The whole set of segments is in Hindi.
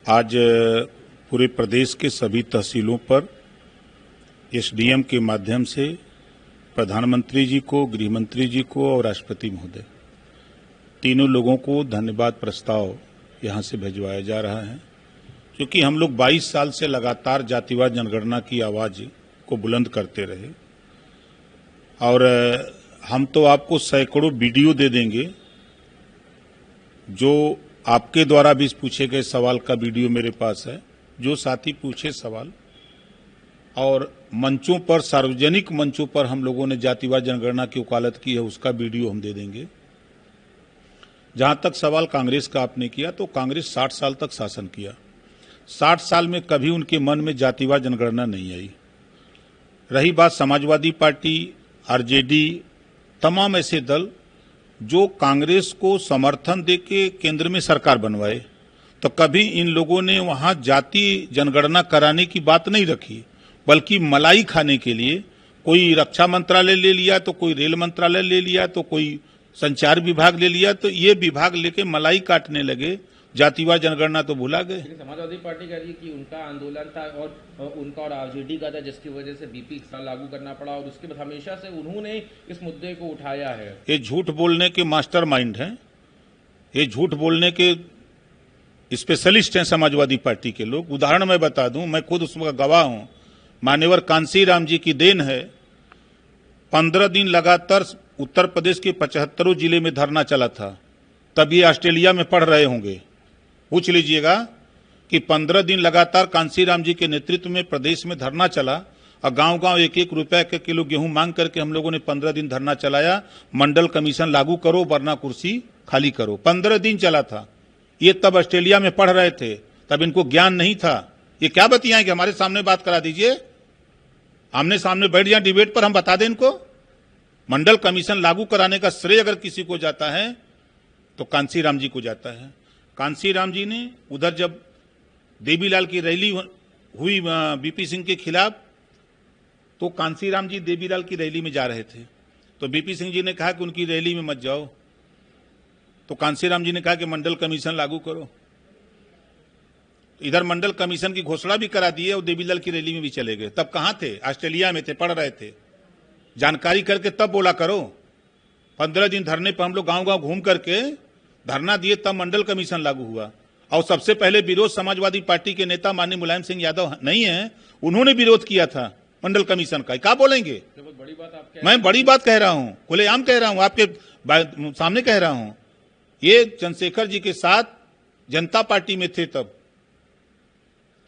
आज पूरे प्रदेश के सभी तहसीलों पर एसडीएम के माध्यम से प्रधानमंत्री जी को, गृह मंत्री जी को और राष्ट्रपति महोदय तीनों लोगों को धन्यवाद प्रस्ताव यहां से भिजवाया जा रहा है, क्योंकि हम लोग 22 साल से लगातार जातिवाद जनगणना की आवाज को बुलंद करते रहे और हम तो आपको सैकड़ों वीडियो दे देंगे। जो आपके द्वारा भी पूछे गए सवाल का वीडियो मेरे पास है, जो साथी पूछे सवाल, और मंचों पर, सार्वजनिक मंचों पर हम लोगों ने जातिवाद जनगणना की वकालत की है, उसका वीडियो हम दे देंगे। जहां तक सवाल कांग्रेस का आपने किया, तो कांग्रेस 60 साल तक शासन किया। 60 साल में कभी उनके मन में जातिवाद जनगणना नहीं आई। रही बात समाजवादी पार्टी, आरजेडी, तमाम ऐसे दल जो कांग्रेस को समर्थन देके केंद्र में सरकार बनवाए, तो कभी इन लोगों ने वहां जाति जनगणना कराने की बात नहीं रखी, बल्कि मलाई खाने के लिए कोई रक्षा मंत्रालय ले लिया, तो कोई रेल मंत्रालय ले लिया, तो कोई संचार विभाग ले लिया, तो ये विभाग लेके मलाई काटने लगे। जातिवाद जनगणना तो भुला गए। समाजवादी पार्टी कह रही है कि उनका आंदोलन था और उनका और आरजेडी का था, जिसकी वजह से बीपी लागू करना पड़ा, और उसके बाद हमेशा से उन्होंने इस मुद्दे को उठाया है। ये झूठ बोलने के मास्टरमाइंड हैं, ये झूठ बोलने के स्पेशलिस्ट हैं समाजवादी पार्टी के लोग। उदाहरण मैं बता दूं, मैं खुद उसका गवाह हूं। मान्यवर कांसीराम जी की देन है, 15 दिन लगातार उत्तर प्रदेश के 75 जिले में धरना चला था। तब ये ऑस्ट्रेलिया में पढ़ रहे होंगे। पूछ लीजिएगा कि 15 दिन लगातार कांसीराम जी के नेतृत्व में प्रदेश में धरना चला और गांव-गांव 1-1 रुपए के किलो गेहूं मांग करके हम लोगों ने 15 दिन धरना चलाया। मंडल कमीशन लागू करो वरना कुर्सी खाली करो। 15 दिन चला था। ये तब ऑस्ट्रेलिया में पढ़ रहे थे, तब इनको ज्ञान नहीं था। ये क्या बतियाएंगे? हमारे सामने बात करा दीजिए, आमने सामने बैठ जाए डिबेट पर, हम बता दें इनको। मंडल कमीशन लागू कराने का श्रेय अगर किसी को जाता है तो कांसीराम जी को जाता है। कांसीराम जी ने उधर जब देवीलाल की रैली हुई बीपी सिंह के खिलाफ, तो कांसीराम जी देवीलाल की रैली में जा रहे थे, तो बीपी सिंह जी ने कहा कि उनकी रैली में मत जाओ। तो कांसीराम जी ने कहा कि मंडल कमीशन लागू करो। इधर मंडल कमीशन की घोषणा भी करा दी और देवीलाल की रैली में भी चले गए। तब कहां थे? ऑस्ट्रेलिया में थे, पढ़ रहे थे। जानकारी करके तब बोला करो। 15 दिन धरने पर हम लोग गांव-गांव घूम करके धरना दिए, तब मंडल कमीशन लागू हुआ। और सबसे पहले विरोध समाजवादी पार्टी के नेता माननीय मुलायम सिंह यादव नहीं है, उन्होंने विरोध किया था मंडल कमीशन का। क्या बोलेंगे? तो बड़ी बात आप मैं बड़ी बात कह रहा हूं, खुलेआम कह रहा हूं, आपके सामने कह रहा हूं। ये चंद्रशेखर जी के साथ जनता पार्टी में थे तब,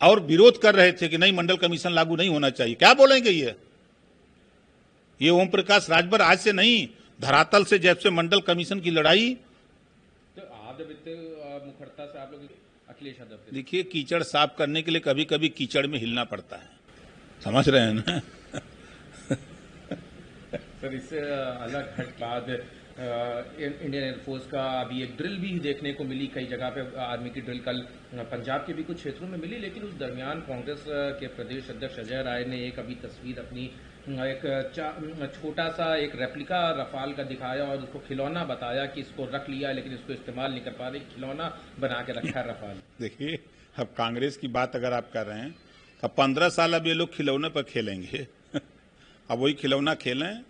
और विरोध कर रहे थे कि नहीं, मंडल कमीशन लागू नहीं होना चाहिए। क्या बोलेंगे ये ओम प्रकाश राजभर आज से नहीं, धरातल से जब से मंडल कमीशन की लड़ाई। तो मुखरता से आप लोग अखिलेश यादव, देखिए, कीचड़ साफ करने के लिए कभी कभी कीचड़ में हिलना पड़ता है, समझ रहे हैं ना? सर, इससे अलग हट बाद इंडियन एयरफोर्स का अभी एक ड्रिल भी देखने को मिली, कई जगह पे आर्मी की ड्रिल कल पंजाब के भी कुछ क्षेत्रों में मिली। लेकिन उस दरमियान कांग्रेस के प्रदेश अध्यक्ष अजय राय ने एक अभी तस्वीर अपनी एक छोटा सा एक रेप्लिका रफाल का दिखाया और उसको खिलौना बताया कि इसको रख लिया, लेकिन इसको इस्तेमाल नहीं कर पा रहे, खिलौना बना के रखा है रफाल। देखिए, अब कांग्रेस की बात अगर आप कर रहे हैं, तो 15 साल अब ये लोग खिलौने पर खेलेंगे। अब वही खिलौना खेलें,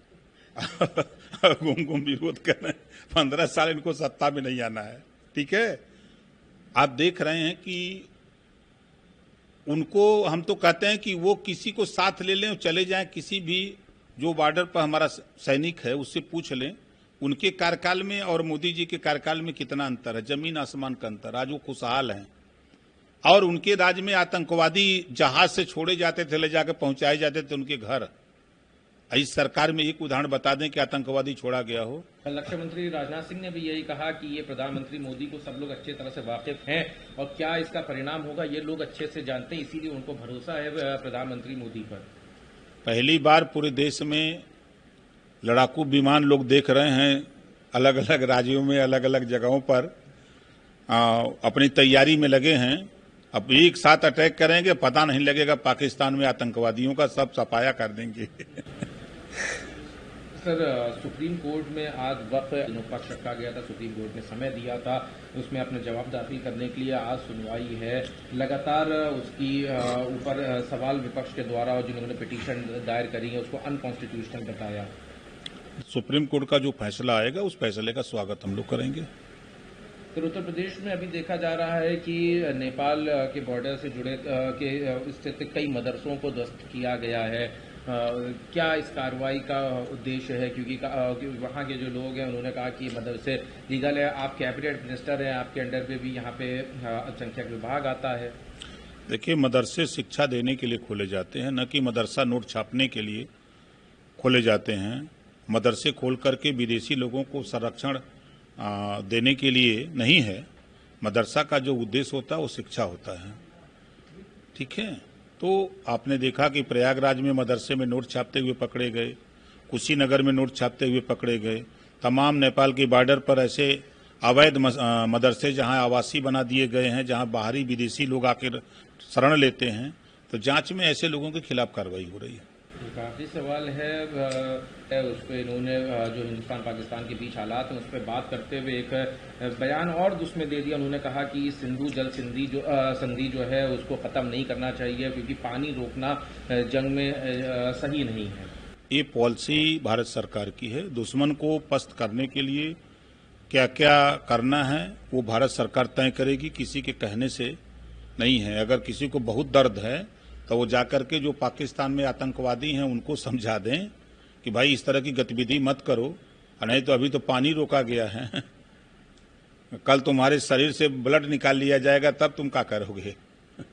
घूम घूम विरोध करें। 15 साल इनको सत्ता में नहीं आना है, ठीक है? आप देख रहे हैं कि उनको हम तो कहते हैं कि वो किसी को साथ ले लें और चले जाएं, किसी भी जो बॉर्डर पर हमारा सैनिक है उससे पूछ लें उनके कार्यकाल में और मोदी जी के कार्यकाल में कितना अंतर है, जमीन आसमान का अंतर। आज वो खुशहाल हैं, और उनके राज्य में आतंकवादी जहाज से छोड़े जाते थे, ले जाकर पहुंचाए जाते थे उनके घर। इस सरकार में एक उदाहरण बता दें कि आतंकवादी छोड़ा गया हो। रक्षा मंत्री राजनाथ सिंह ने भी यही कहा कि ये प्रधानमंत्री मोदी को सब लोग अच्छे तरह से वाकिफ हैं, और क्या इसका परिणाम होगा ये लोग अच्छे से जानते हैं, इसीलिए उनको भरोसा है प्रधानमंत्री मोदी पर। पहली बार पूरे देश में लड़ाकू विमान लोग देख रहे हैं, अलग अलग राज्यों में, अलग अलग जगहों पर अपनी तैयारी में लगे हैं। अब एक साथ अटैक करेंगे, पता नहीं लगेगा पाकिस्तान में आतंकवादियों का, सब सफाया कर देंगे। सर, सुप्रीम कोर्ट में आज वक्त पक्ष रखा गया था, सुप्रीम कोर्ट ने समय दिया था उसमें अपने जवाब दाखिल करने के लिए। आज सुनवाई है, लगातार उसकी ऊपर सवाल विपक्ष के द्वारा और जिन्होंने पिटीशन दायर करी है उसको अनकॉन्स्टिट्यूशनल बताया। सुप्रीम कोर्ट का जो फैसला आएगा उस फैसले का स्वागत हम लोग करेंगे। फिर उत्तर प्रदेश में अभी देखा जा रहा है कि नेपाल के बॉर्डर से जुड़े के स्थित कई मदरसों को ध्वस्त किया गया है। क्या इस कार्रवाई का उद्देश्य है? क्योंकि वहाँ के जो लोग हैं उन्होंने कहा कि मदरसे लीगल है, आप कैबिनेट मिनिस्टर हैं, आपके अंडर पे भी यहाँ पे अल्पसंख्यक विभाग आता है। देखिए, मदरसे शिक्षा देने के लिए खोले जाते हैं, न कि मदरसा नोट छापने के लिए खोले जाते हैं। मदरसे खोल करके विदेशी लोगों को संरक्षण देने के लिए नहीं है। मदरसा का जो उद्देश्य होता है वो शिक्षा होता है। ठीक है, तो आपने देखा कि प्रयागराज में मदरसे में नोट छापते हुए पकड़े गए, कुशीनगर में नोट छापते हुए पकड़े गए। तमाम नेपाल के बॉर्डर पर ऐसे अवैध मदरसे जहां आवासीय बना दिए गए हैं, जहां बाहरी विदेशी लोग आकर शरण लेते हैं, तो जांच में ऐसे लोगों के खिलाफ कार्रवाई हो रही है। काफी सवाल है उस पर इन्होंने जो हिंदुस्तान पाकिस्तान के बीच हालात हैं उस पर बात करते हुए एक बयान और उसमें दे दिया। उन्होंने कहा कि सिंधु जल संधि जो है उसको खत्म नहीं करना चाहिए क्योंकि पानी रोकना जंग में सही नहीं है। ये पॉलिसी भारत सरकार की है। दुश्मन को पस्त करने के लिए क्या क्या करना है वो भारत सरकार तय करेगी, किसी के कहने से नहीं है। अगर किसी को बहुत दर्द है तो वो जाकर के जो पाकिस्तान में आतंकवादी हैं उनको समझा दें कि भाई इस तरह की गतिविधि मत करो, नहीं तो अभी तो पानी रोका गया है, कल तुम्हारे शरीर से ब्लड निकाल लिया जाएगा, तब तुम क्या करोगे।